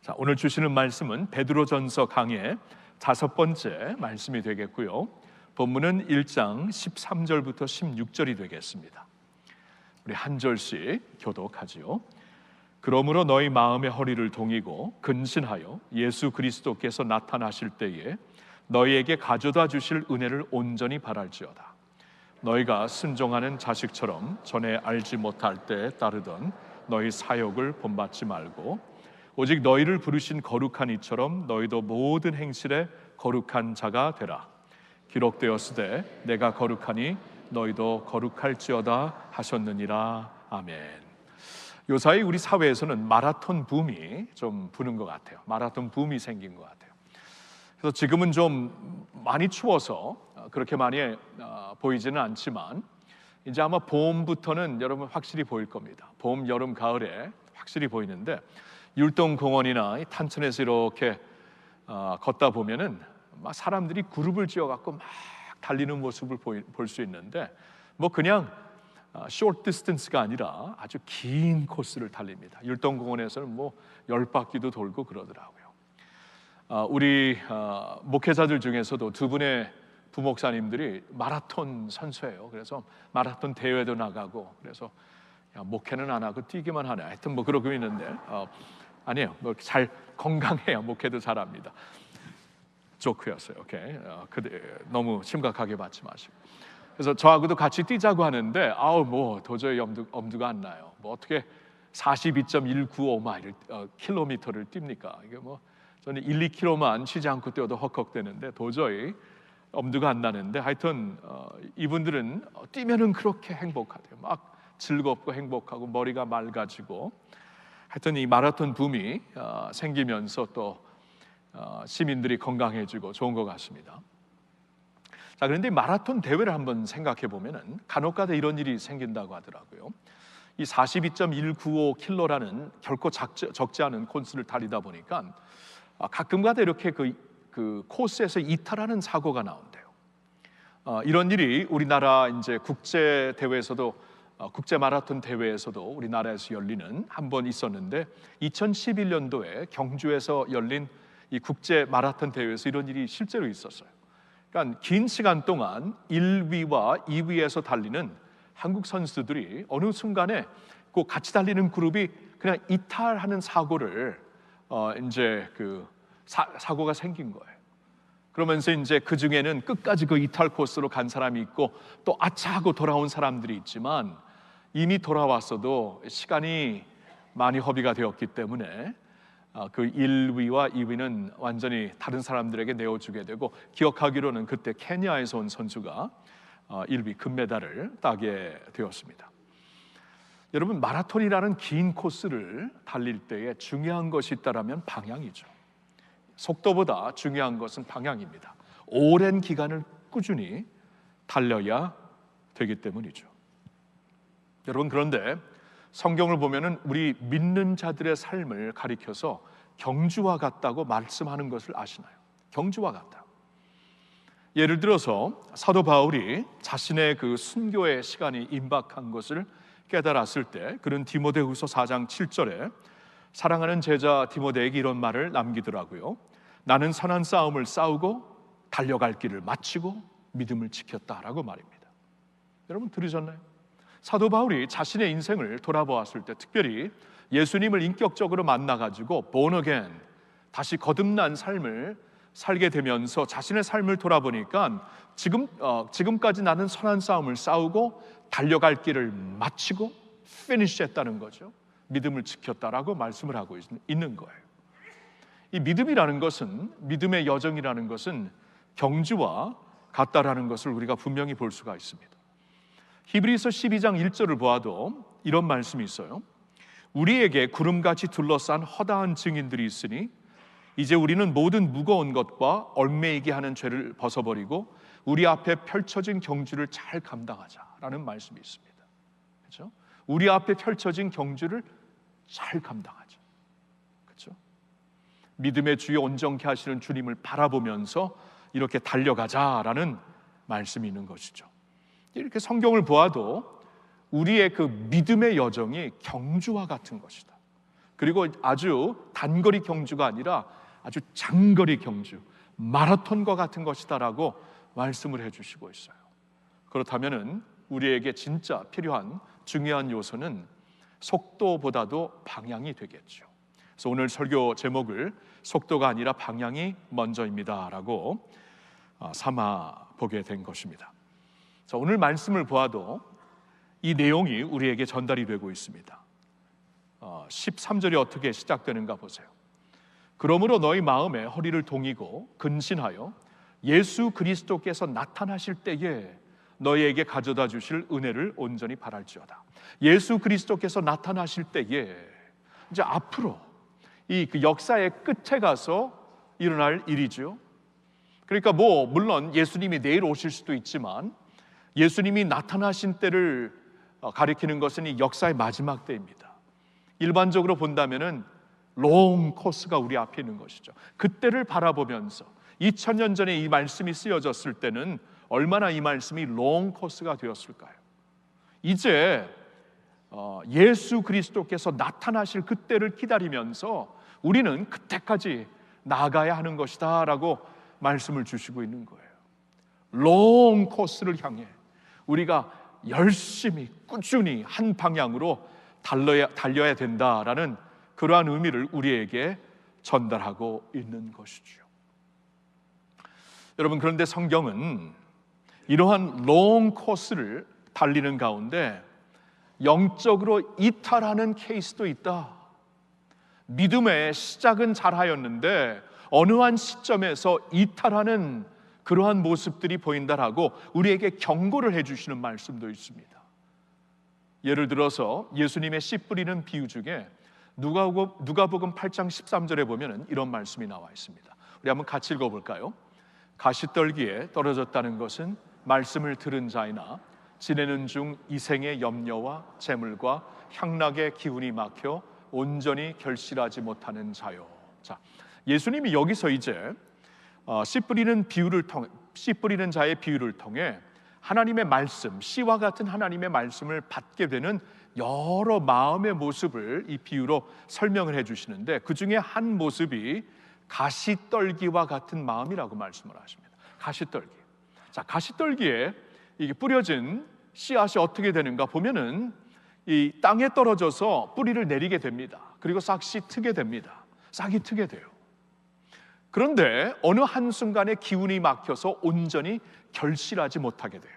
자, 오늘 주시는 말씀은 베드로전서 강의 5번째 말씀이 되겠고요. 본문은 1장 13절부터 16절이 되겠습니다. 우리 한 절씩 교독하지요. 그러므로 너희 마음의 허리를 동이고 근신하여 예수 그리스도께서 나타나실 때에 너희에게 가져다 주실 은혜를 온전히 바랄지어다. 너희가 순종하는 자식처럼 전에 알지 못할 때 따르던 너희 사역을 본받지 말고 오직 너희를 부르신 거룩한 이처럼 너희도 모든 행실에 거룩한 자가 되라. 기록되었으되 내가 거룩하니 너희도 거룩할지어다 하셨느니라. 아멘. 요사이 우리 사회에서는 마라톤 붐이 좀 부는 것 같아요. 마라톤 붐이 생긴 것 같아요. 그래서 지금은 좀 많이 추워서 그렇게 많이 보이지는 않지만 이제 아마 봄부터는 여러분 확실히 보일 겁니다. 봄, 여름, 가을에 확실히 보이는데 율동공원이나 탄천에서 이렇게 걷다 보면은 막 사람들이 그룹을 지어갖고 막 달리는 모습을 볼 수 있는데 뭐 그냥 short distance가 아니라 아주 긴 코스를 달립니다. 율동공원에서는 뭐 10바퀴도 돌고 그러더라고요. 우리 목회자들 중에서도 두 분의 부목사님들이 마라톤 선수예요. 그래서 마라톤 대회도 나가고 그래서 야, 목회는 안 하고 뛰기만 하네. 하여튼 뭐 그러고 있는데 아니에요. 뭐 잘 건강해야 목회도 잘합니다. 조크였어요. 오케이. 너무 심각하게 받지 마시고. 그래서 저하고도 같이 뛰자고 하는데 뭐 도저히 엄두가 안 나요. 뭐 어떻게 42.195마일 킬로미터를 뜁니까? 이게 뭐 저는 1, 2km만 쉬지 않고 뛰어도 헉헉대는데 도저히 엄두가 안 나는데 하여튼 이분들은 뛰면은 그렇게 행복하대요. 막 즐겁고 행복하고 머리가 맑아지고 하여튼 이 마라톤 붐이 생기면서 또 시민들이 건강해지고 좋은 것 같습니다. 자, 그런데 마라톤 대회를 한번 생각해 보면은 간혹가다 이런 일이 생긴다고 하더라고요. 이 42.195km라는 결코 적지 않은 코스를 달리다 보니까 가끔가다 이렇게 그 코스에서 이탈하는 사고가 나온대요. 이런 일이 우리나라 이제 국제 대회에서도 국제 마라톤 대회에서도 우리나라에서 열리는 한 번 있었는데 2011년도에 경주에서 열린 이 국제 마라톤 대회에서 이런 일이 실제로 있었어요. 그러니까 긴 시간 동안 1위와 2위에서 달리는 한국 선수들이 어느 순간에 그 같이 달리는 그룹이 그냥 이탈하는 사고를 이제 사고가 생긴 거예요. 그러면서 이제 그 중에는 끝까지 그 이탈 코스로 간 사람이 있고 또 아차 하고 돌아온 사람들이 있지만 이미 돌아왔어도 시간이 많이 허비가 되었기 때문에 그 1위와 2위는 완전히 다른 사람들에게 내어주게 되고 기억하기로는 그때 케냐에서 온 선수가 1위 금메달을 따게 되었습니다. 여러분 마라톤이라는 긴 코스를 달릴 때에 중요한 것이 있다라면 방향이죠. 속도보다 중요한 것은 방향입니다. 오랜 기간을 꾸준히 달려야 되기 때문이죠. 여러분 그런데 성경을 보면은 우리 믿는 자들의 삶을 가리켜서 경주와 같다고 말씀하는 것을 아시나요? 경주와 같다. 예를 들어서 사도 바울이 자신의 그 순교의 시간이 임박한 것을 깨달았을 때 그는 디모데후서 4장 7절에 사랑하는 제자 디모데에게 이런 말을 남기더라고요. 나는 선한 싸움을 싸우고 달려갈 길을 마치고 믿음을 지켰다라고 말입니다. 여러분 들으셨나요? 사도 바울이 자신의 인생을 돌아보았을 때 특별히 예수님을 인격적으로 만나가지고 born again 다시 거듭난 삶을 살게 되면서 자신의 삶을 돌아보니까 지금까지 나는 선한 싸움을 싸우고 달려갈 길을 마치고 finish 했다는 거죠. 믿음을 지켰다라고 말씀을 하고 있는 거예요. 이 믿음이라는 것은 믿음의 여정이라는 것은 경주와 같다라는 것을 우리가 분명히 볼 수가 있습니다. 히브리서 12장 1절을 보아도 이런 말씀이 있어요. 우리에게 구름같이 둘러싼 허다한 증인들이 있으니 이제 우리는 모든 무거운 것과 얽매이게 하는 죄를 벗어버리고 우리 앞에 펼쳐진 경주를 잘 감당하자라는 말씀이 있습니다. 그렇죠? 우리 앞에 펼쳐진 경주를 잘 감당하자. 그렇죠? 믿음의 주여 온전케 하시는 주님을 바라보면서 이렇게 달려가자라는 말씀이 있는 것이죠. 이렇게 성경을 보아도 우리의 그 믿음의 여정이 경주와 같은 것이다. 그리고 아주 단거리 경주가 아니라 아주 장거리 경주, 마라톤과 같은 것이다라고 말씀을 해주시고 있어요. 그렇다면은 우리에게 진짜 필요한 중요한 요소는 속도보다도 방향이 되겠죠. 그래서 오늘 설교 제목을 속도가 아니라 방향이 먼저입니다라고 삼아 보게 된 것입니다. 자, 오늘 말씀을 보아도 이 내용이 우리에게 전달이 되고 있습니다. 13절이 어떻게 시작되는가 보세요. 그러므로 너희 마음에 허리를 동이고 근신하여 예수 그리스도께서 나타나실 때에 너희에게 가져다 주실 은혜를 온전히 바랄지어다. 예수 그리스도께서 나타나실 때에 이제 앞으로 그 역사의 끝에 가서 일어날 일이죠. 그러니까 물론 예수님이 내일 오실 수도 있지만 예수님이 나타나신 때를 가리키는 것은 이 역사의 마지막 때입니다. 일반적으로 본다면은 롱 코스가 우리 앞에 있는 것이죠. 그때를 바라보면서 2000년 전에 이 말씀이 쓰여졌을 때는 얼마나 이 말씀이 롱 코스가 되었을까요? 이제 예수 그리스도께서 나타나실 그때를 기다리면서 우리는 그때까지 나아가야 하는 것이다 라고 말씀을 주시고 있는 거예요. 롱 코스를 향해 우리가 열심히 꾸준히 한 방향으로 달려야 된다라는 그러한 의미를 우리에게 전달하고 있는 것이죠. 여러분, 그런데 성경은 이러한 롱 코스를 달리는 가운데 영적으로 이탈하는 케이스도 있다. 믿음의 시작은 잘하였는데 어느 한 시점에서 이탈하는 그러한 모습들이 보인다라고 우리에게 경고를 해주시는 말씀도 있습니다. 예를 들어서 예수님의 씨 뿌리는 비유 중에 누가복음 8장 13절에 보면 이런 말씀이 나와 있습니다. 우리 한번 같이 읽어볼까요? 가시떨기에 떨어졌다는 것은 말씀을 들은 자이나 지내는 중 이생의 염려와 재물과 향락의 기운이 막혀 온전히 결실하지 못하는 자요. 자, 예수님이 여기서 이제 씨 뿌리는 자의 비유를 통해 하나님의 말씀, 씨와 같은 하나님의 말씀을 받게 되는 여러 마음의 모습을 이 비유로 설명을 해주시는데 그 중에 한 모습이 가시떨기와 같은 마음이라고 말씀을 하십니다. 가시떨기. 자, 가시떨기에 이게 뿌려진 씨앗이 어떻게 되는가 보면은 이 땅에 떨어져서 뿌리를 내리게 됩니다. 그리고 싹이 트게 됩니다. 싹이 트게 돼요. 그런데 어느 한순간에 기운이 막혀서 온전히 결실하지 못하게 돼요.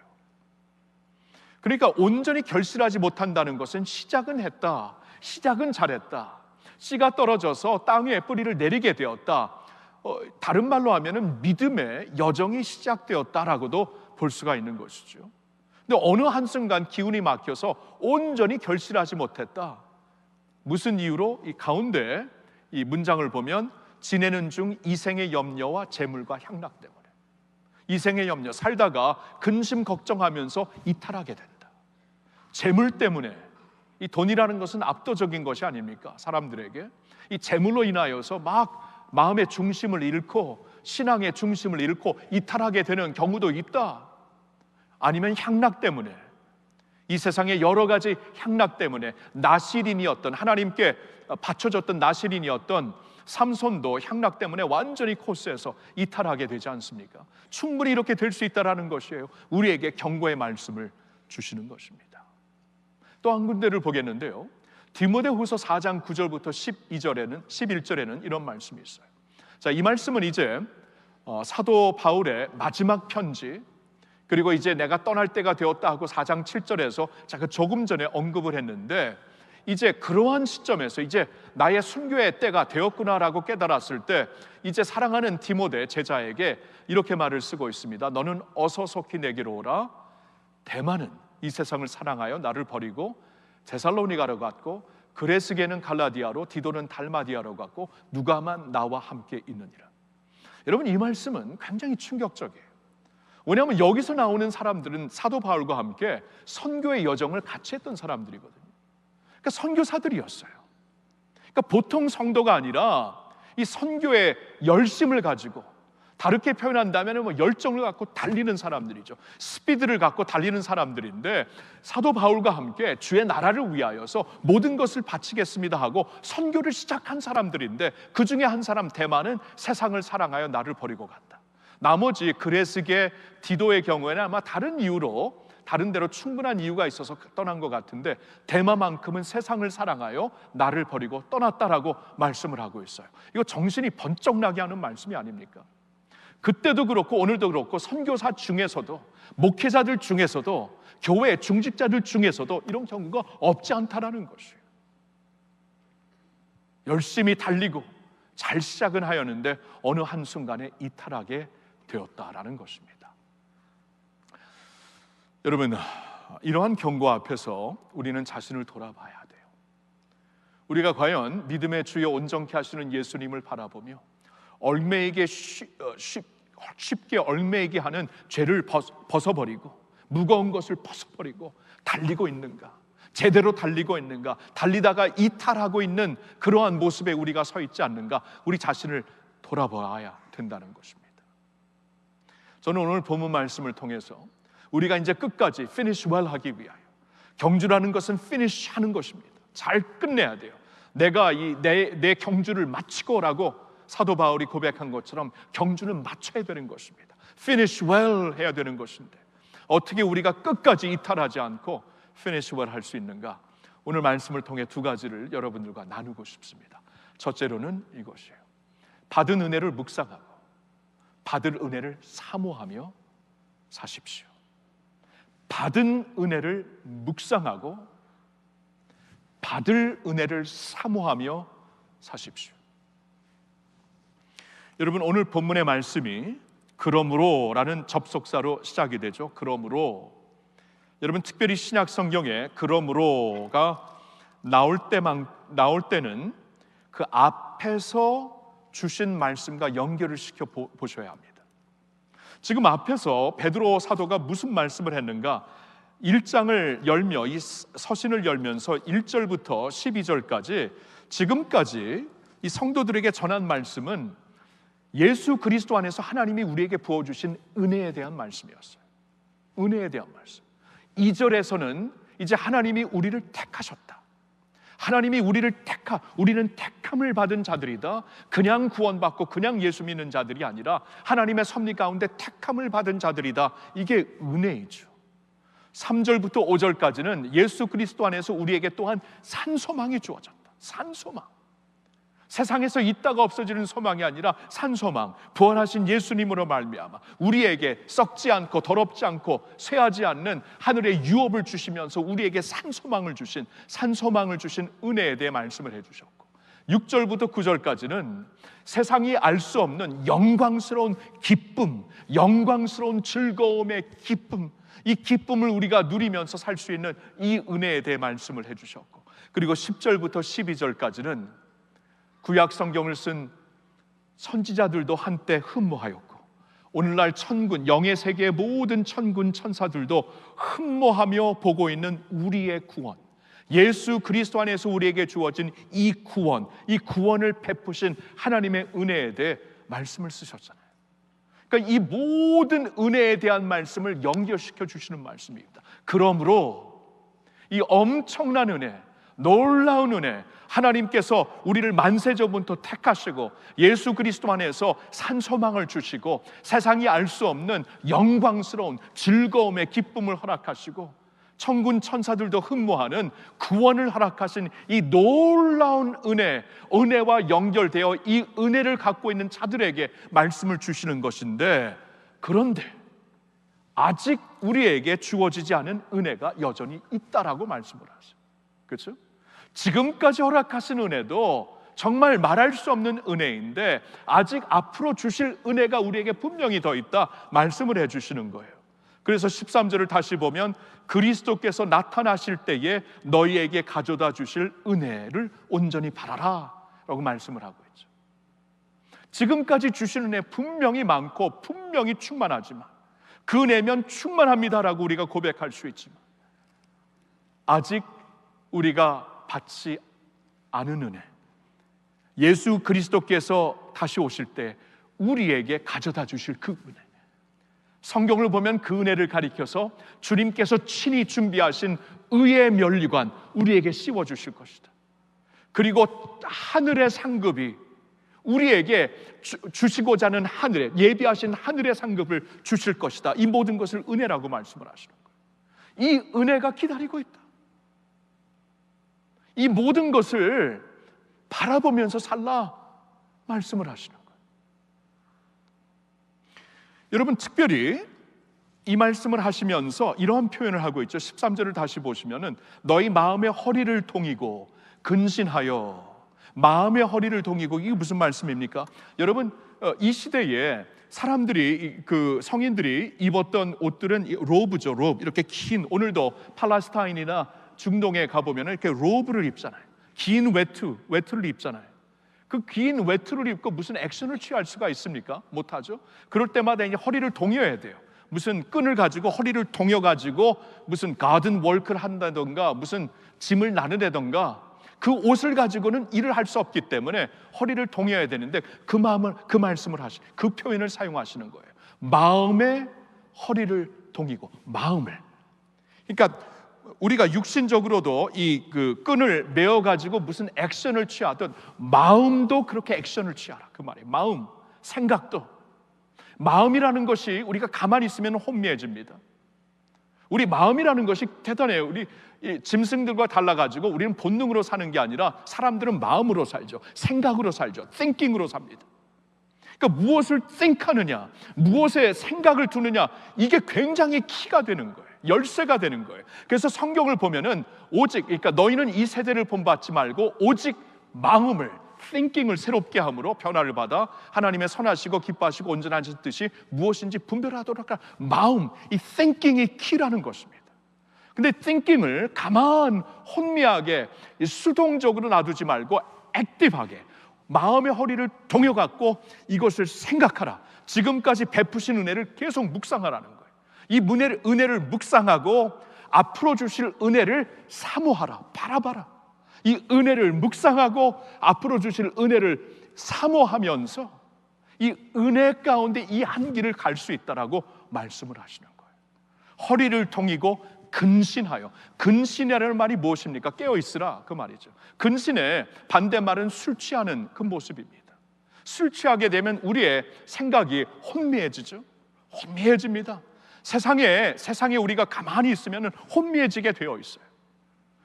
그러니까 온전히 결실하지 못한다는 것은 시작은 했다, 시작은 잘했다, 씨가 떨어져서 땅에 뿌리를 내리게 되었다, 다른 말로 하면은 믿음의 여정이 시작되었다라고도 볼 수가 있는 것이죠. 근데 어느 한순간 기운이 막혀서 온전히 결실하지 못했다. 무슨 이유로? 이 가운데 이 문장을 보면 지내는 중 이생의 염려와 재물과 향락 때문에, 이생의 염려, 살다가 근심 걱정하면서 이탈하게 된다. 재물 때문에, 이 돈이라는 것은 압도적인 것이 아닙니까? 사람들에게 이 재물로 인하여서 막 마음의 중심을 잃고 신앙의 중심을 잃고 이탈하게 되는 경우도 있다. 아니면 향락 때문에, 이 세상의 여러 가지 향락 때문에 나실인이었던, 하나님께 바쳐졌던 나실인이었던 삼손도 향락 때문에 완전히 코스에서 이탈하게 되지 않습니까? 충분히 이렇게 될 수 있다라는 것이에요. 우리에게 경고의 말씀을 주시는 것입니다. 또 한 군데를 보겠는데요, 디모데후서 4장 9절부터 11절에는 이런 말씀이 있어요. 자, 이 말씀은 이제 사도 바울의 마지막 편지, 그리고 이제 내가 떠날 때가 되었다 하고 4장 7절에서 제가 조금 전에 언급을 했는데, 이제 그러한 시점에서 이제 나의 순교의 때가 되었구나라고 깨달았을 때 이제 사랑하는 디모데 제자에게 이렇게 말을 쓰고 있습니다. 너는 어서 속히 내게로 오라. 대만은 이 세상을 사랑하여 나를 버리고 데살로니가로 갔고 그레스게는 갈라디아로, 디도는 달마디아로 갔고 누가만 나와 함께 있느니라. 여러분, 이 말씀은 굉장히 충격적이에요. 왜냐하면 여기서 나오는 사람들은 사도 바울과 함께 선교의 여정을 같이 했던 사람들이거든요. 그러니까 선교사들이었어요. 그러니까 보통 성도가 아니라 이 선교의 열심을 가지고 다르게 표현한다면 뭐 열정을 갖고 달리는 사람들이죠. 스피드를 갖고 달리는 사람들인데, 사도 바울과 함께 주의 나라를 위하여서 모든 것을 바치겠습니다 하고 선교를 시작한 사람들인데, 그 중에 한 사람 데마는 세상을 사랑하여 나를 버리고 갔다. 나머지 그레스게 디도의 경우에는 아마 다른 이유로, 다른 데로 충분한 이유가 있어서 떠난 것 같은데, 데마만큼은 세상을 사랑하여 나를 버리고 떠났다라고 말씀을 하고 있어요. 이거 정신이 번쩍 나게 하는 말씀이 아닙니까? 그때도 그렇고 오늘도 그렇고 선교사 중에서도, 목회자들 중에서도, 교회 중직자들 중에서도 이런 경우가 없지 않다라는 것이에요. 열심히 달리고 잘 시작은 하였는데 어느 한순간에 이탈하게 되었다라는 것입니다. 여러분, 이러한 경고 앞에서 우리는 자신을 돌아봐야 돼요. 우리가 과연 믿음의 주여 온전케 하시는 예수님을 바라보며 얽매이게 쉽게 얽매이게 하는 죄를 벗어버리고 무거운 것을 벗어버리고 달리고 있는가? 제대로 달리고 있는가? 달리다가 이탈하고 있는 그러한 모습에 우리가 서 있지 않는가? 우리 자신을 돌아봐야 된다는 것입니다. 저는 오늘 본문 말씀을 통해서 우리가 이제 끝까지 finish well 하기 위하여, 경주라는 것은 finish 하는 것입니다. 잘 끝내야 돼요. 내가 내 경주를 마치고라고 사도 바울이 고백한 것처럼 경주는 마쳐야 되는 것입니다. finish well 해야 되는 것인데, 어떻게 우리가 끝까지 이탈하지 않고 finish well 할 수 있는가? 오늘 말씀을 통해 두 가지를 여러분들과 나누고 싶습니다. 첫째로는 이것이에요. 받은 은혜를 묵상하고 받을 은혜를 사모하며 사십시오. 받은 은혜를 묵상하고 받을 은혜를 사모하며 사십시오. 여러분, 오늘 본문의 말씀이 그러므로라는 접속사로 시작이 되죠. 그러므로, 여러분 특별히 신약 성경에 그러므로가 나올 때는 그 앞에서 주신 말씀과 연결을 시켜 보셔야 합니다. 지금 앞에서 베드로 사도가 무슨 말씀을 했는가? 1장을 열며, 이 서신을 열면서 1절부터 12절까지 지금까지 이 성도들에게 전한 말씀은 예수 그리스도 안에서 하나님이 우리에게 부어주신 은혜에 대한 말씀이었어요. 은혜에 대한 말씀. 2절에서는 이제 하나님이 우리를 택하셨다. 하나님이 우리는 택함을 받은 자들이다. 그냥 구원받고 그냥 예수 믿는 자들이 아니라 하나님의 섭리 가운데 택함을 받은 자들이다. 이게 은혜이죠. 3절부터 5절까지는 예수 그리스도 안에서 우리에게 또한 산소망이 주어졌다. 산소망. 세상에서 있다가 없어지는 소망이 아니라 산소망, 부활하신 예수님으로 말미암아 우리에게 썩지 않고 더럽지 않고 쇠하지 않는 하늘의 유업을 주시면서 우리에게 산소망을 주신 은혜에 대해 말씀을 해주셨고, 6절부터 9절까지는 세상이 알 수 없는 영광스러운 기쁨, 영광스러운 즐거움의 기쁨, 이 기쁨을 우리가 누리면서 살 수 있는 이 은혜에 대해 말씀을 해주셨고, 그리고 10절부터 12절까지는 구약 성경을 쓴 선지자들도 한때 흠모하였고, 오늘날 천군, 영의 세계의 모든 천군 천사들도 흠모하며 보고 있는 우리의 구원, 예수 그리스도 안에서 우리에게 주어진 이 구원을 베푸신 하나님의 은혜에 대해 말씀을 쓰셨잖아요. 그러니까 이 모든 은혜에 대한 말씀을 연결시켜 주시는 말씀입니다. 그러므로 이 엄청난 은혜, 놀라운 은혜, 하나님께서 우리를 만세전부터 택하시고 예수 그리스도 안에서 산소망을 주시고 세상이 알 수 없는 영광스러운 즐거움의 기쁨을 허락하시고 천군 천사들도 흠모하는 구원을 허락하신 이 놀라운 은혜와 연결되어 이 은혜를 갖고 있는 자들에게 말씀을 주시는 것인데, 그런데 아직 우리에게 주어지지 않은 은혜가 여전히 있다라고 말씀을 하세요. 그렇죠? 지금까지 허락하신 은혜도 정말 말할 수 없는 은혜인데 아직 앞으로 주실 은혜가 우리에게 분명히 더 있다 말씀을 해주시는 거예요. 그래서 13절을 다시 보면 그리스도께서 나타나실 때에 너희에게 가져다 주실 은혜를 온전히 바라라 라고 말씀을 하고 있죠. 지금까지 주신 은혜 분명히 많고 분명히 충만하지만, 그 은혜면 충만합니다라고 우리가 고백할 수 있지만, 아직 우리가 받지 않은 은혜, 예수 그리스도께서 다시 오실 때 우리에게 가져다 주실 그 은혜. 성경을 보면 그 은혜를 가리켜서 주님께서 친히 준비하신 의의 면류관 우리에게 씌워 주실 것이다. 그리고 하늘의 상급이 우리에게 주시고자 하는 하늘에 예비하신 하늘의 상급을 주실 것이다. 이 모든 것을 은혜라고 말씀을 하시는 거예요. 이 은혜가 기다리고 있다. 이 모든 것을 바라보면서 살라 말씀을 하시는 거예요. 여러분, 특별히 이 말씀을 하시면서 이러한 표현을 하고 있죠. 13절을 다시 보시면은 너희 마음의 허리를 동이고 근신하여. 마음의 허리를 동이고, 이게 무슨 말씀입니까? 여러분, 이 시대에 사람들이, 그 성인들이 입었던 옷들은 로브죠. 로브, 이렇게 긴, 오늘도 팔레스타인이나 중동에 가보면 이렇게 로브를 입잖아요. 긴 외투를 입잖아요. 그 긴 외투를 입고 무슨 액션을 취할 수가 있습니까? 못하죠. 그럴 때마다 이제 허리를 동여야 돼요. 무슨 끈을 가지고 허리를 동여가지고 무슨 가든 워크를 한다던가 무슨 짐을 나르다던가 그 옷을 가지고는 일을 할 수 없기 때문에 허리를 동여야 되는데 그 말씀을 하시, 그 표현을 사용하시는 거예요. 마음의 허리를 동이고, 마음을. 그러니까 우리가 육신적으로도 이 그 끈을 메어 가지고 무슨 액션을 취하든 마음도 그렇게 액션을 취하라, 그 말이에요. 마음, 생각도. 마음이라는 것이 우리가 가만히 있으면 혼미해집니다. 우리 마음이라는 것이 대단해요. 우리 이 짐승들과 달라가지고 우리는 본능으로 사는 게 아니라 사람들은 마음으로 살죠. 생각으로 살죠. thinking으로 삽니다. 그러니까 무엇을 think하느냐, 무엇에 생각을 두느냐, 이게 굉장히 키가 되는 거예요. 열쇠가 되는 거예요. 그래서 성경을 보면은 오직, 그러니까 너희는 이 세대를 본받지 말고 오직 마음을, thinking을 새롭게 함으로 변화를 받아 하나님의 선하시고 기뻐하시고 온전하신 뜻이 무엇인지 분별하도록 하라. 마음, 이 thinking이 키라는 것입니다. 근데 thinking을 가만 혼미하게 수동적으로 놔두지 말고 액티브하게 마음의 허리를 동여갖고 이것을 생각하라. 지금까지 베푸신 은혜를 계속 묵상하라는 거예요. 이 은혜를 묵상하고 앞으로 주실 은혜를 사모하라, 바라봐라. 이 은혜를 묵상하고 앞으로 주실 은혜를 사모하면서 이 은혜 가운데 이 한길을 갈 수 있다라고 말씀을 하시는 거예요. 허리를 동이고 근신하여. 근신이라는 말이 무엇입니까? 깨어있으라, 그 말이죠. 근신의 반대말은 술 취하는 그 모습입니다. 술 취하게 되면 우리의 생각이 혼미해지죠. 혼미해집니다. 세상에 우리가 가만히 있으면 혼미해지게 되어 있어요.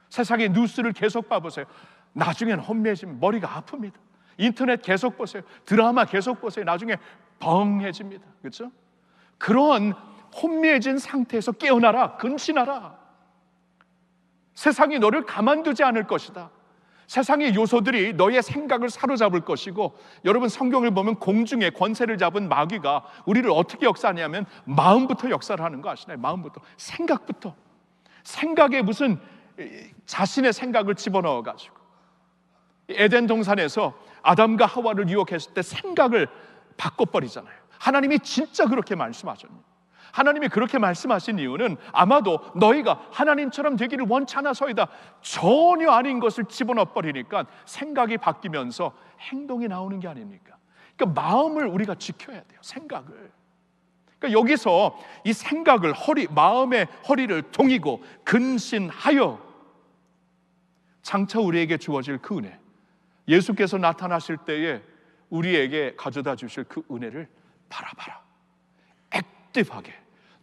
세상의 뉴스를 계속 봐보세요. 나중에는 혼미해지면 머리가 아픕니다. 인터넷 계속 보세요. 드라마 계속 보세요. 나중에 벙해집니다. 그렇죠? 그런 혼미해진 상태에서 깨어나라, 근신하라. 세상이 너를 가만두지 않을 것이다. 세상의 요소들이 너의 생각을 사로잡을 것이고, 여러분 성경을 보면 공중에 권세를 잡은 마귀가 우리를 어떻게 역사하냐면 마음부터 역사를 하는 거 아시나요? 마음부터, 생각부터. 생각에 무슨 자신의 생각을 집어넣어가지고 에덴 동산에서 아담과 하와를 유혹했을 때 생각을 바꿔버리잖아요. 하나님이 진짜 그렇게 말씀하셨네요. 하나님이 그렇게 말씀하신 이유는 아마도 너희가 하나님처럼 되기를 원치 않아서이다. 전혀 아닌 것을 집어넣어버리니까 생각이 바뀌면서 행동이 나오는 게 아닙니까? 그러니까 마음을 우리가 지켜야 돼요. 생각을. 그러니까 여기서 이 생각을 마음의 허리를 동이고 근신하여, 장차 우리에게 주어질 그 은혜, 예수께서 나타나실 때에 우리에게 가져다 주실 그 은혜를 바라봐라. 액티브하게,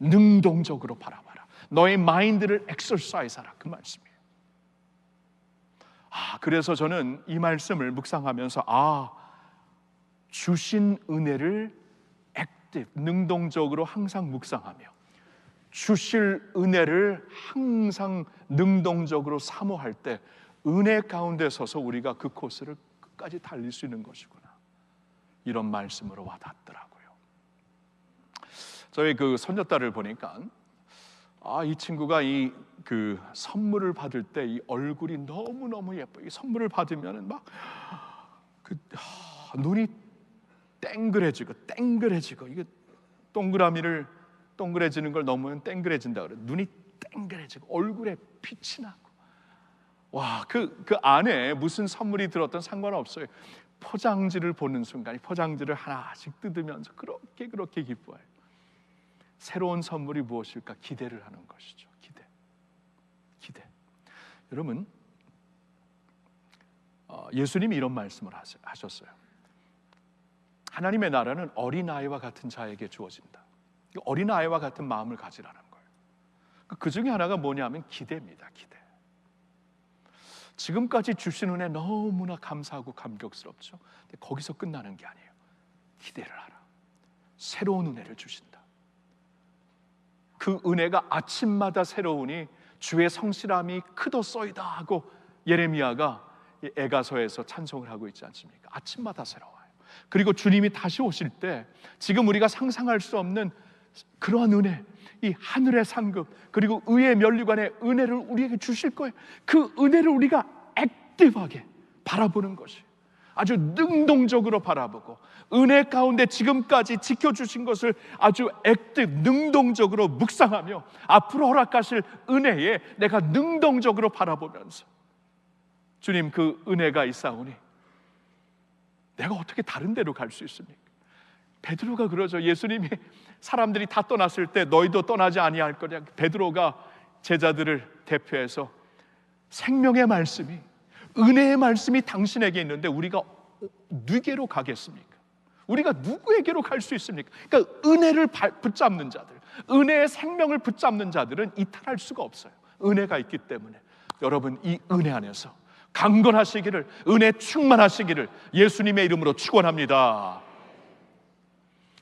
능동적으로 바라봐라. 너의 마인드를 엑서사이즈하라, 그 말씀이에요. 그래서 저는 이 말씀을 묵상하면서 주신 은혜를 능동적으로 항상 묵상하며 주실 은혜를 항상 능동적으로 사모할 때 은혜 가운데 서서 우리가 그 코스를 끝까지 달릴 수 있는 것이구나, 이런 말씀으로 와닿더라고요. 저희 그 손녀딸을 보니까 이 친구가 이 그 선물을 받을 때 이 얼굴이 너무너무 예뻐요. 이 선물을 받으면 막 눈이 땡그레지고 이게 동그래지는 걸 넘으면 땡그레진다 그래. 눈이 땡그레지고 얼굴에 빛이 나고, 그 안에 무슨 선물이 들었던 상관없어요. 포장지를 보는 순간 이 포장지를 하나씩 뜯으면서 그렇게 기뻐해요. 새로운 선물이 무엇일까 기대를 하는 것이죠. 기대. 여러분, 예수님이 이런 말씀을 하셨어요. 하나님의 나라는 어린아이와 같은 자에게 주어진다. 어린아이와 같은 마음을 가지라는 거예요. 그 중에 하나가 뭐냐면 기대입니다. 기대. 지금까지 주신 은혜 너무나 감사하고 감격스럽죠. 근데 거기서 끝나는 게 아니에요. 기대를 하라. 새로운 은혜를 주신다. 그 은혜가 아침마다 새로우니 주의 성실함이 크도소이다 하고 예레미야가 에가서에서 찬송을 하고 있지 않습니까? 아침마다 새로워요. 그리고 주님이 다시 오실 때 지금 우리가 상상할 수 없는 그러한 은혜, 이 하늘의 상급 그리고 의의 면류관의 은혜를 우리에게 주실 거예요. 그 은혜를 우리가 액티브하게 바라보는 것이, 아주 능동적으로 바라보고 은혜 가운데 지금까지 지켜주신 것을 아주 능동적으로 묵상하며 앞으로 허락하실 은혜에 내가 능동적으로 바라보면서 주님 그 은혜가 있사오니 내가 어떻게 다른 데로 갈 수 있습니까? 베드로가 그러죠. 예수님이 사람들이 다 떠났을 때 너희도 떠나지 아니할 거냐. 베드로가 제자들을 대표해서 생명의 말씀이, 은혜의 말씀이 당신에게 있는데 우리가 누구에게로 가겠습니까? 우리가 누구에게로 갈 수 있습니까? 그러니까 은혜를 붙잡는 자들, 은혜의 생명을 붙잡는 자들은 이탈할 수가 없어요. 은혜가 있기 때문에 여러분 이 은혜 안에서 강건하시기를, 은혜 충만하시기를 예수님의 이름으로 축원합니다.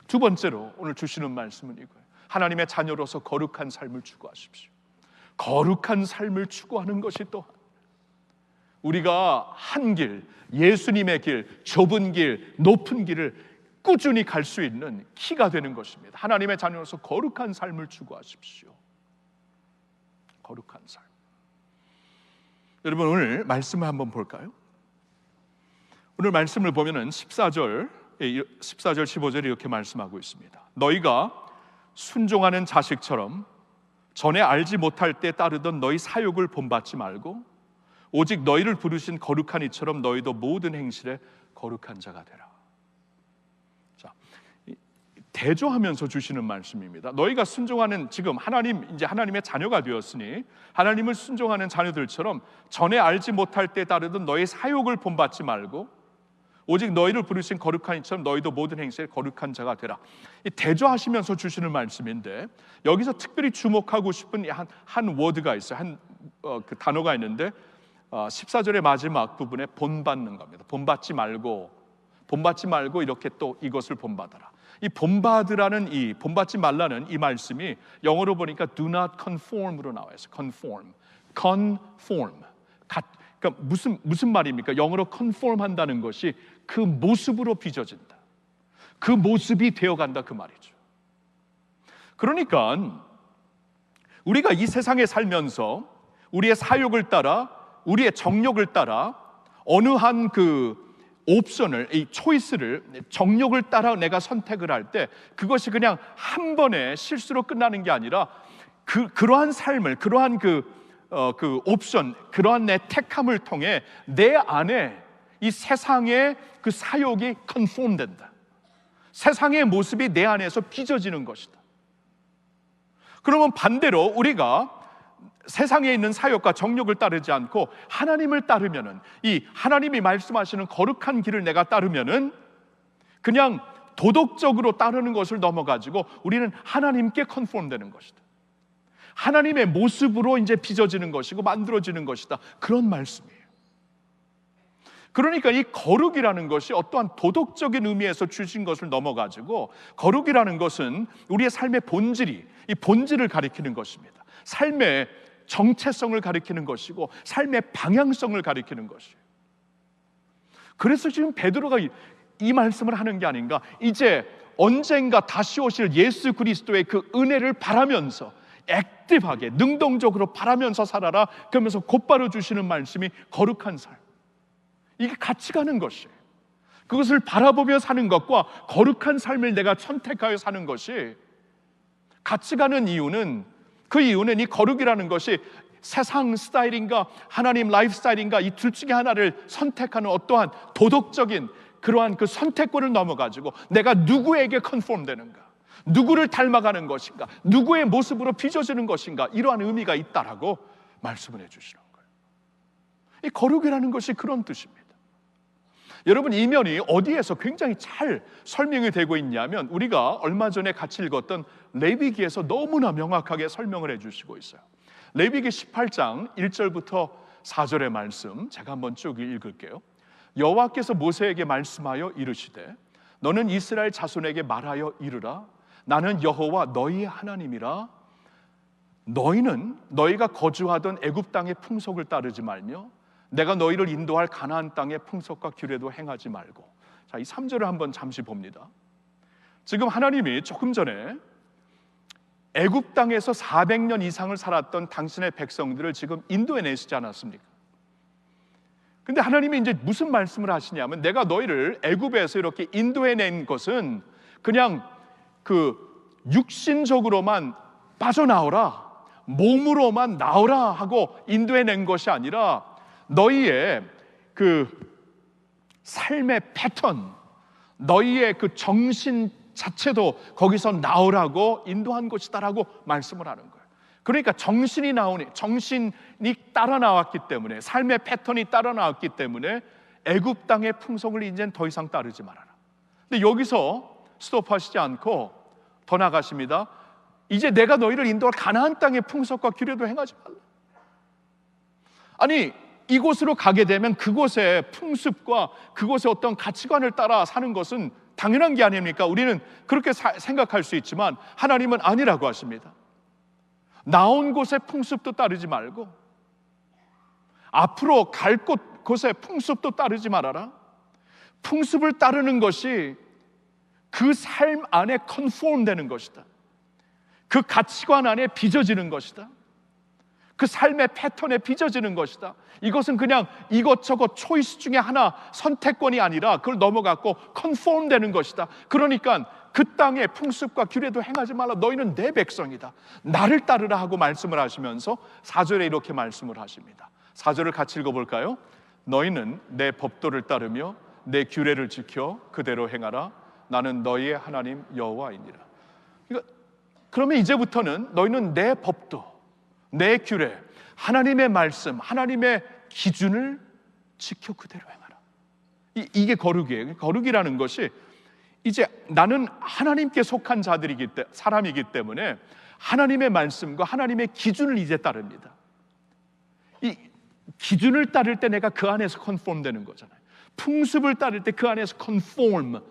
두 번째로 오늘 주시는 말씀은 이거예요. 하나님의 자녀로서 거룩한 삶을 추구하십시오. 거룩한 삶을 추구하는 것이 또한 우리가 한 길, 예수님의 길, 좁은 길, 높은 길을 꾸준히 갈 수 있는 키가 되는 것입니다. 하나님의 자녀로서 거룩한 삶을 추구하십시오. 거룩한 삶. 여러분 오늘 말씀을 한번 볼까요? 오늘 말씀을 보면은 14절 15절 이렇게 말씀하고 있습니다. 너희가 순종하는 자식처럼 전에 알지 못할 때 따르던 너희 사욕을 본받지 말고 오직 너희를 부르신 거룩한 이처럼 너희도 모든 행실에 거룩한 자가 되라. 자, 대조하면서 주시는 말씀입니다. 너희가 순종하는, 지금 이제 하나님의 자녀가 되었으니 하나님을 순종하는 자녀들처럼 전에 알지 못할 때 따르던 너희 사욕을 본받지 말고 오직 너희를 부르신 거룩한 이처럼 너희도 모든 행실에 거룩한 자가 되라. 대조하시면서 주시는 말씀인데 여기서 특별히 주목하고 싶은 한 워드가 있어요. 그 단어가 있는데 14절의 마지막 부분에 본받는 겁니다. 본받지 말고 이렇게 또 이것을 본받아라. 이 본받으라는, 이 본받지 말라는 이 말씀이 영어로 보니까 do not conform으로 나와요. conform. 그러니까 무슨 말입니까? 영어로 conform 한다는 것이 그 모습으로 빚어진다, 그 모습이 되어간다, 그 말이죠. 그러니까 우리가 이 세상에 살면서 우리의 사욕을 따라, 우리의 정욕을 따라 어느 한 그 옵션을, 이 초이스를, 정욕을 따라 내가 선택을 할 때 그것이 그냥 한 번의 실수로 끝나는 게 아니라 그러한 삶을, 그러한 그 옵션, 그러한 내 택함을 통해 내 안에 이 세상의 그 사욕이 컨폼 된다. 세상의 모습이 내 안에서 빚어지는 것이다. 그러면 반대로 우리가 세상에 있는 사욕과 정욕을 따르지 않고 하나님을 따르면은, 이 하나님이 말씀하시는 거룩한 길을 내가 따르면은 그냥 도덕적으로 따르는 것을 넘어가지고 우리는 하나님께 컨폼 되는 것이다. 하나님의 모습으로 이제 빚어지는 것이고 만들어지는 것이다. 그런 말씀이에요. 그러니까 이 거룩이라는 것이 어떠한 도덕적인 의미에서 주신 것을 넘어가지고 거룩이라는 것은 우리의 삶의 이 본질을 가리키는 것입니다. 삶의 정체성을 가리키는 것이고 삶의 방향성을 가리키는 것이에요. 그래서 지금 베드로가 이 말씀을 하는 게 아닌가. 이제 언젠가 다시 오실 예수 그리스도의 그 은혜를 바라면서 액티브하게, 능동적으로 바라면서 살아라. 그러면서 곧바로 주시는 말씀이 거룩한 삶. 이게 같이 가는 것이에요. 그것을 바라보며 사는 것과 거룩한 삶을 내가 선택하여 사는 것이 같이 가는 이유는, 그 이유는 이 거룩이라는 것이 세상 스타일인가 하나님 라이프 스타일인가 이 둘 중에 하나를 선택하는 어떠한 도덕적인 그러한 그 선택권을 넘어가지고 내가 누구에게 컨폼 되는가, 누구를 닮아가는 것인가, 누구의 모습으로 빚어지는 것인가, 이러한 의미가 있다라고 말씀을 해주시는 거예요. 이 거룩이라는 것이 그런 뜻입니다. 여러분, 이 면이 어디에서 굉장히 잘 설명이 되고 있냐면 우리가 얼마 전에 같이 읽었던 레위기에서 너무나 명확하게 설명을 해주시고 있어요. 레위기 18장 1절부터 4절의 말씀 제가 한번 쭉 읽을게요. 여호와께서 모세에게 말씀하여 이르시되 너는 이스라엘 자손에게 말하여 이르라. 나는 여호와 너희의 하나님이라. 너희는 너희가 거주하던 애굽 땅의 풍속을 따르지 말며 내가 너희를 인도할 가나안 땅의 풍속과 규례도 행하지 말고. 자, 이 3절을 한번 잠시 봅니다. 지금 하나님이 조금 전에 애굽 땅에서 400년 이상을 살았던 당신의 백성들을 지금 인도해 내시지 않았습니까? 근데 하나님이 이제 무슨 말씀을 하시냐면 내가 너희를 애굽에서 이렇게 인도해 낸 것은 그냥 그 육신적으로만 빠져나오라, 몸으로만 나오라 하고 인도해 낸 것이 아니라 너희의 그 삶의 패턴, 너희의 그 정신 자체도 거기서 나오라고 인도한 것이다라고 말씀을 하는 거예요. 그러니까 정신이 따라 나왔기 때문에, 삶의 패턴이 따라 나왔기 때문에 애굽 땅의 풍속을 이제는 더 이상 따르지 말아라. 근데 여기서 스톱하시지 않고 더 나가십니다. 이제 내가 너희를 인도할 가나안 땅의 풍속과 규례도 행하지 말라. 아니, 이곳으로 가게 되면 그곳의 풍습과 그곳의 어떤 가치관을 따라 사는 것은 당연한 게 아닙니까? 우리는 그렇게 생각할 수 있지만 하나님은 아니라고 하십니다. 나온 곳의 풍습도 따르지 말고 앞으로 갈 곳의 풍습도 따르지 말아라. 풍습을 따르는 것이 그 삶 안에 컨폼 되는 것이다. 그 가치관 안에 빚어지는 것이다. 그 삶의 패턴에 빚어지는 것이다. 이것은 그냥 이것저것 초이스 중에 하나, 선택권이 아니라 그걸 넘어갔고 컨폼 되는 것이다. 그러니까 그 땅의 풍습과 규례도 행하지 말라. 너희는 내 백성이다. 나를 따르라 하고 말씀을 하시면서 4절에 이렇게 말씀을 하십니다. 4절을 같이 읽어볼까요? 너희는 내 법도를 따르며 내 규례를 지켜 그대로 행하라. 나는 너희의 하나님 여호와이니라. 그러면 이제부터는 너희는 내 법도, 내 규례, 하나님의 말씀, 하나님의 기준을 지켜 그대로 행하라. 이게 거룩이에요. 거룩이라는 것이 이제 나는 하나님께 속한 사람이기 때문에 하나님의 말씀과 하나님의 기준을 이제 따릅니다. 이 기준을 따를 때 내가 그 안에서 컨폼 되는 거잖아요. 풍습을 따를 때 그 안에서 컨폼,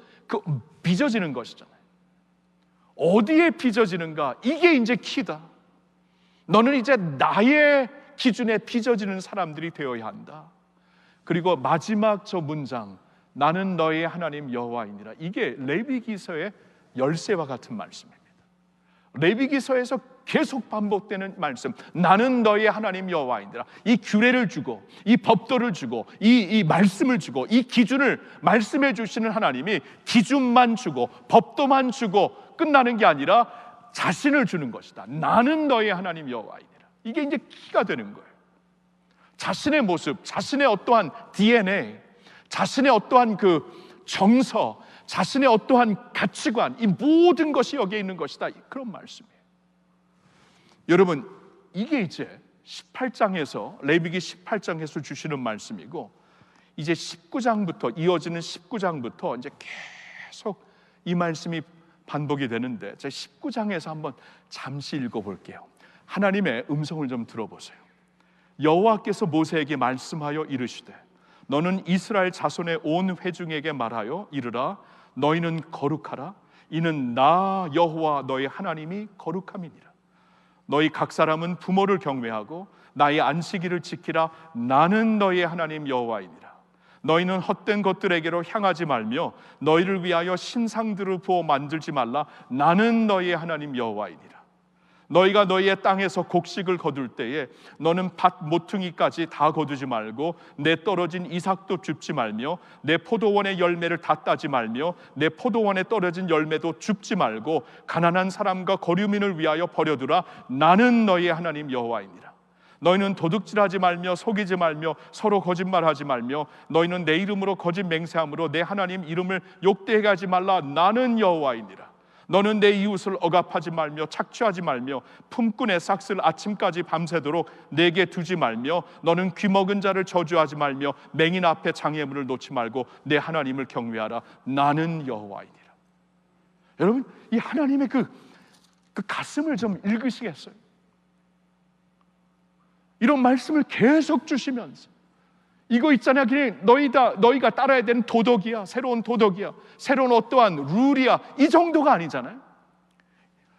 빚어지는 것이잖아요. 어디에 빚어지는가? 이게 이제 키다. 너는 이제 나의 기준에 빚어지는 사람들이 되어야 한다. 그리고 마지막 저 문장, 나는 너의 하나님 여호와이니라. 이게 레위기서의 열쇠와 같은 말씀입니다. 레위기서에서 계속 반복되는 말씀, 나는 너의 하나님 여호와이니라. 이 규례를 주고 이 법도를 주고 이 말씀을 주고 이 기준을 말씀해 주시는 하나님이 기준만 주고 법도만 주고 끝나는 게 아니라 자신을 주는 것이다. 나는 너의 하나님 여호와이니라. 이게 이제 키가 되는 거예요. 자신의 모습, 자신의 어떠한 DNA, 자신의 어떠한 그 정서, 자신의 어떠한 가치관, 이 모든 것이 여기에 있는 것이다. 그런 말씀이에요. 여러분, 이게 이제 18장에서 레위기 18장에서 주시는 말씀이고, 이제 19장부터 이어지는 19장부터 이제 계속 이 말씀이 반복이 되는데, 제가 19장에서 한번 잠시 읽어볼게요. 하나님의 음성을 좀 들어보세요. 여호와께서 모세에게 말씀하여 이르시되 너는 이스라엘 자손의 온 회중에게 말하여 이르라. 너희는 거룩하라. 이는 나 여호와 너희 하나님이 거룩함이니라. 너희 각 사람은 부모를 경외하고 나의 안식일을 지키라. 나는 너희 하나님 여호와이니라. 너희는 헛된 것들에게로 향하지 말며 너희를 위하여 신상들을 부어 만들지 말라. 나는 너희의 하나님 여호와이니라. 너희가 너희의 땅에서 곡식을 거둘 때에 너는 밭 모퉁이까지 다 거두지 말고 내 떨어진 이삭도 줍지 말며 내 포도원의 열매를 다 따지 말며 내 포도원에 떨어진 열매도 줍지 말고 가난한 사람과 거류민을 위하여 버려두라. 나는 너희의 하나님 여호와이니라. 너희는 도둑질하지 말며 속이지 말며 서로 거짓말하지 말며 너희는 내 이름으로 거짓 맹세함으로 내 하나님 이름을 욕되게 하지 말라. 나는 여호와이니라. 너는 내 이웃을 억압하지 말며 착취하지 말며 품꾼의 삭슬 아침까지 밤새도록 내게 두지 말며 너는 귀먹은 자를 저주하지 말며 맹인 앞에 장애물을 놓지 말고 내 하나님을 경외하라. 나는 여호와이니라. 여러분, 이 하나님의 그 가슴을 좀 읽으시겠어요? 이런 말씀을 계속 주시면서 이거 있잖아요. 그냥 너희가 따라야 되는 도덕이야, 새로운 도덕이야, 새로운 어떠한 룰이야, 이 정도가 아니잖아요.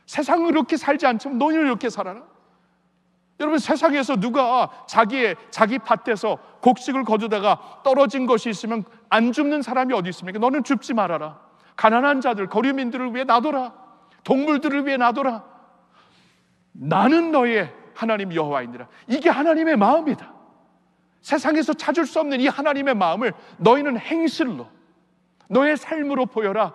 세상을 이렇게 살지 않지만 너희는 이렇게 살아라. 여러분, 세상에서 누가 자기 밭에서 곡식을 거두다가 떨어진 것이 있으면 안 줍는 사람이 어디 있습니까? 너는 줍지 말아라. 가난한 자들, 거류민들을 위해 놔둬라. 동물들을 위해 놔둬라. 나는 너의 하나님 여호와이니라. 이게 하나님의 마음이다. 세상에서 찾을 수 없는 이 하나님의 마음을 너희는 행실로, 너의 삶으로 보여라.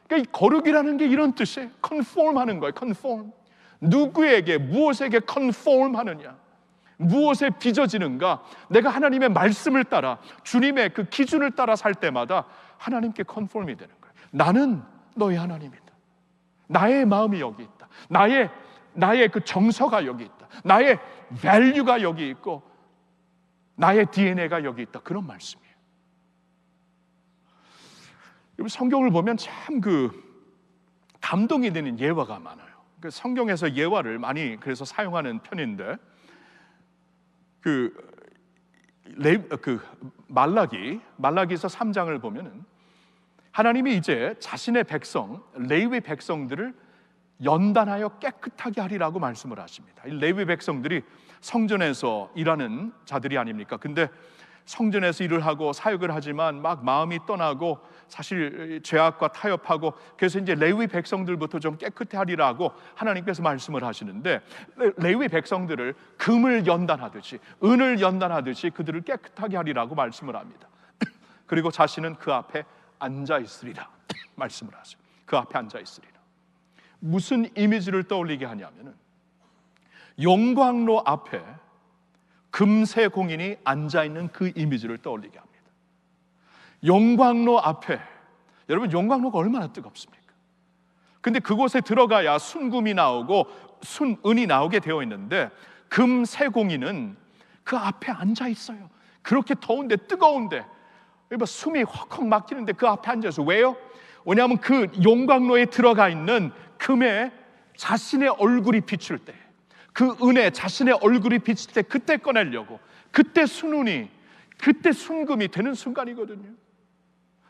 그러니까 이 거룩이라는 게 이런 뜻이에요. conform 하는 거예요. conform. 누구에게, 무엇에게 conform 하느냐, 무엇에 빚어지는가. 내가 하나님의 말씀을 따라, 주님의 그 기준을 따라 살 때마다 하나님께 conform이 되는 거예요. 나는 너의 하나님이다. 나의 마음이 여기 있다. 나의 그 정서가 여기 있다. 나의 value가 여기 있고 나의 DNA가 여기 있다. 그런 말씀이에요. 성경을 보면 참 감동이 되는 예화가 많아요. 성경에서 예화를 많이 그래서 사용하는 편인데 말라기서 3장을 보면은 하나님이 이제 자신의 백성, 레위 백성들을 연단하여 깨끗하게 하리라고 말씀을 하십니다. 이 레위 백성들이 성전에서 일하는 자들이 아닙니까? 근데 성전에서 일을 하고 사역을 하지만 막 마음이 떠나고 사실 죄악과 타협하고, 그래서 이제 레위 백성들부터 좀 깨끗해 하리라고 하나님께서 말씀을 하시는데, 레위 백성들을 금을 연단하듯이, 은을 연단하듯이 그들을 깨끗하게 하리라고 말씀을 합니다. 그리고 자신은 그 앞에 앉아 있으리라 말씀을 하세요. 그 앞에 앉아 있으리라. 무슨 이미지를 떠올리게 하냐면은 용광로 앞에 금세 공인이 앉아있는 그 이미지를 떠올리게 합니다. 용광로 앞에, 여러분, 용광로가 얼마나 뜨겁습니까? 근데 그곳에 들어가야 순금이 나오고 순은이 나오게 되어 있는데 금세 공인은 그 앞에 앉아있어요. 그렇게 더운데, 뜨거운데, 숨이 헉헉 막히는데 그 앞에 앉아서. 왜요? 왜냐하면 그 용광로에 들어가 있는 금에 자신의 얼굴이 비출 때, 그 은에 자신의 얼굴이 비칠 때 그때 꺼내려고, 그때 순금이 되는 순간이거든요.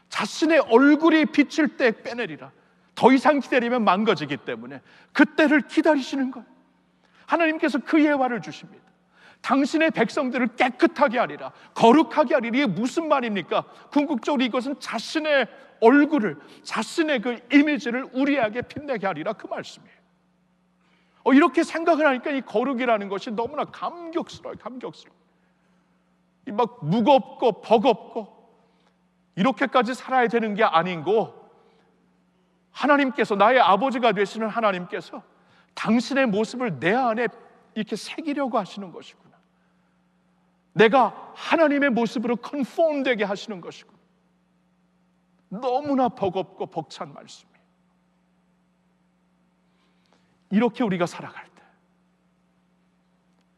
자신의 얼굴이 비칠 때 빼내리라. 더 이상 기다리면 망가지기 때문에 그때를 기다리시는 거예요. 하나님께서 그 예화를 주십니다. 당신의 백성들을 깨끗하게 하리라, 거룩하게 하리라. 이게 무슨 말입니까? 궁극적으로 이것은 자신의 얼굴을, 자신의 그 이미지를 우리에게 빛내게 하리라, 그 말씀이에요. 이렇게 생각을 하니까 이 거룩이라는 것이 너무나 감격스러워요. 막 무겁고 버겁고 이렇게까지 살아야 되는 게 아니고, 하나님께서, 나의 아버지가 되시는 하나님께서 당신의 모습을 내 안에 이렇게 새기려고 하시는 것이구나. 내가 하나님의 모습으로 컨폼되게 하시는 것이구나. 너무나 버겁고 벅찬 말씀이에요. 이렇게 우리가 살아갈 때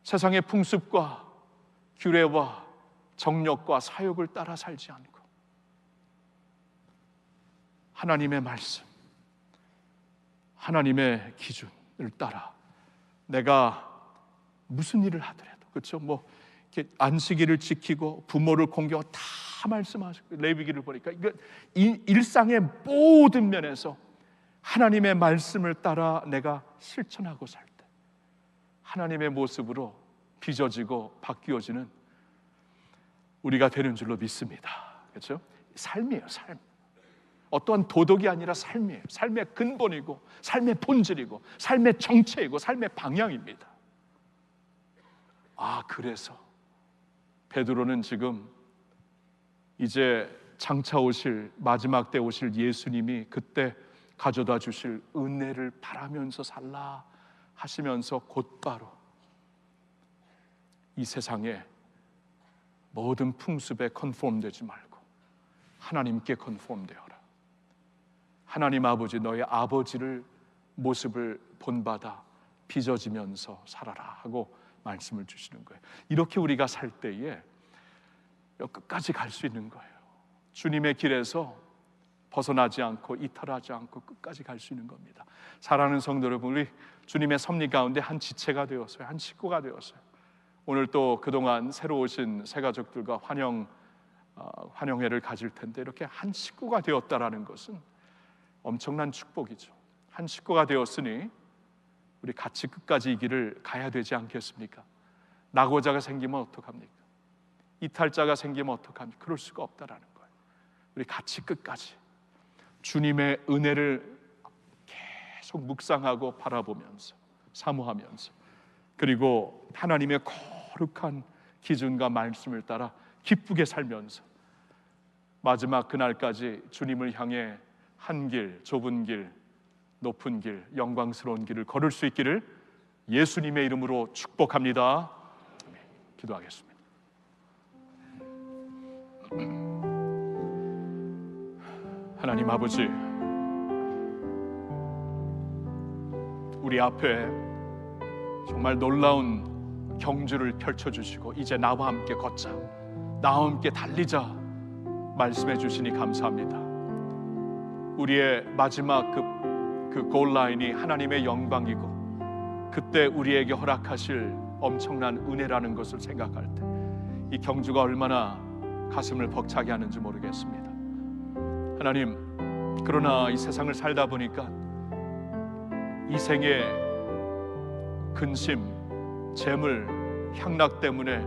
세상의 풍습과 규례와 정력과 사욕을 따라 살지 않고 하나님의 말씀, 하나님의 기준을 따라 내가 무슨 일을 하더라도, 그렇죠? 이렇게 안식일을 지키고 부모를 공경하고 다 말씀하시고, 레위기를 보니까 일상의 모든 면에서 하나님의 말씀을 따라 내가 실천하고 살 때 하나님의 모습으로 빚어지고 바뀌어지는 우리가 되는 줄로 믿습니다. 그렇죠? 삶이에요, 삶. 어떠한 도덕이 아니라 삶이에요. 삶의 근본이고, 삶의 본질이고, 삶의 정체이고, 삶의 방향입니다. 그래서 베드로는 지금 이제 장차 오실, 마지막 때 오실 예수님이 그때 가져다 주실 은혜를 바라면서 살라 하시면서 곧바로 이 세상에 모든 풍습에 컨폼되지 말고 하나님께 컨폼되어라. 하나님 아버지, 너의 아버지를 모습을 본받아 빚어지면서 살아라 하고 말씀을 주시는 거예요. 이렇게 우리가 살 때에 끝까지 갈 수 있는 거예요. 주님의 길에서 벗어나지 않고 이탈하지 않고 끝까지 갈 수 있는 겁니다. 사랑하는 성도 여러분, 우리 주님의 섭리 가운데 한 지체가 되었어요. 한 식구가 되었어요. 오늘 또 그동안 새로 오신 새 가족들과 환영회를 가질 텐데 이렇게 한 식구가 되었다라는 것은 엄청난 축복이죠. 한 식구가 되었으니 우리 같이 끝까지 이 길을 가야 되지 않겠습니까? 낙오자가 생기면 어떡합니까? 이탈자가 생기면 어떡합니까? 그럴 수가 없다라는 거예요. 우리 같이 끝까지 주님의 은혜를 계속 묵상하고 바라보면서 사모하면서, 그리고 하나님의 거룩한 기준과 말씀을 따라 기쁘게 살면서 마지막 그날까지 주님을 향해 한 길, 좁은 길, 높은 길, 영광스러운 길을 걸을 수 있기를 예수님의 이름으로 축복합니다. 기도하겠습니다. 하나님 아버지, 우리 앞에 정말 놀라운 경주를 펼쳐주시고 이제 나와 함께 걷자, 나와 함께 달리자 말씀해 주시니 감사합니다. 우리의 마지막 그 골라인이 하나님의 영광이고 그때 우리에게 허락하실 엄청난 은혜라는 것을 생각할 때 이 경주가 얼마나 가슴을 벅차게 하는지 모르겠습니다. 하나님, 그러나 이 세상을 살다 보니까 이 생의 근심, 재물, 향락 때문에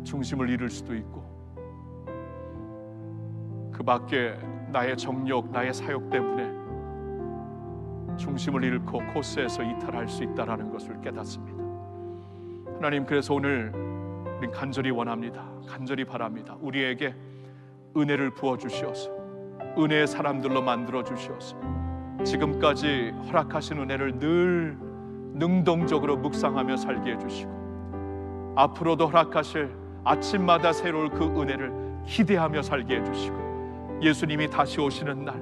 중심을 잃을 수도 있고, 그 밖에 나의 정욕, 나의 사욕 때문에 중심을 잃고 코스에서 이탈할 수 있다는 것을 깨닫습니다. 하나님, 그래서 오늘 우린 간절히 원합니다. 간절히 바랍니다. 우리에게 은혜를 부어주시어서 은혜의 사람들로 만들어 주시어서 지금까지 허락하신 은혜를 늘 능동적으로 묵상하며 살게 해주시고, 앞으로도 허락하실 아침마다 새로울 그 은혜를 기대하며 살게 해주시고, 예수님이 다시 오시는 날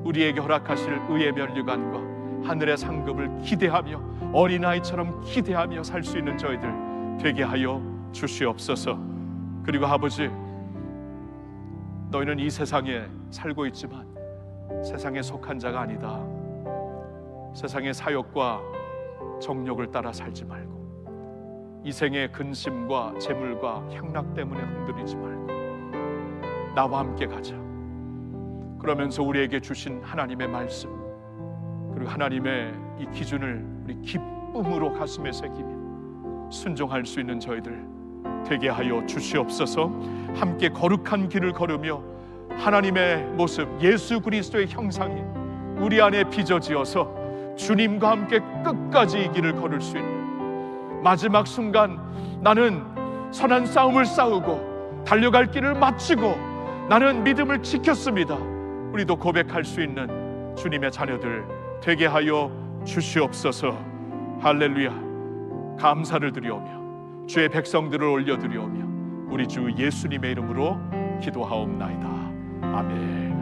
우리에게 허락하실 의의 면류관과 하늘의 상급을 기대하며 어린아이처럼 기대하며 살 수 있는 저희들 되게 하여 주시옵소서. 그리고 아버지, 너희는 이 세상에 살고 있지만 세상에 속한 자가 아니다. 세상의 사욕과 정욕을 따라 살지 말고 이 생의 근심과 재물과 향락 때문에 흔들리지 말고 나와 함께 가자. 그러면서 우리에게 주신 하나님의 말씀, 그리고 하나님의 이 기준을 우리 기쁨으로 가슴에 새기며 순종할 수 있는 저희들 되게 하여 주시옵소서. 함께 거룩한 길을 걸으며 하나님의 모습, 예수 그리스도의 형상이 우리 안에 빚어지어서 주님과 함께 끝까지 이 길을 걸을 수 있는 마지막 순간, 나는 선한 싸움을 싸우고 달려갈 길을 마치고 나는 믿음을 지켰습니다, 우리도 고백할 수 있는 주님의 자녀들 되게 하여 주시옵소서. 할렐루야. 감사를 드리오며 주의 백성들을 올려드리오며 우리 주 예수님의 이름으로 기도하옵나이다. 아멘.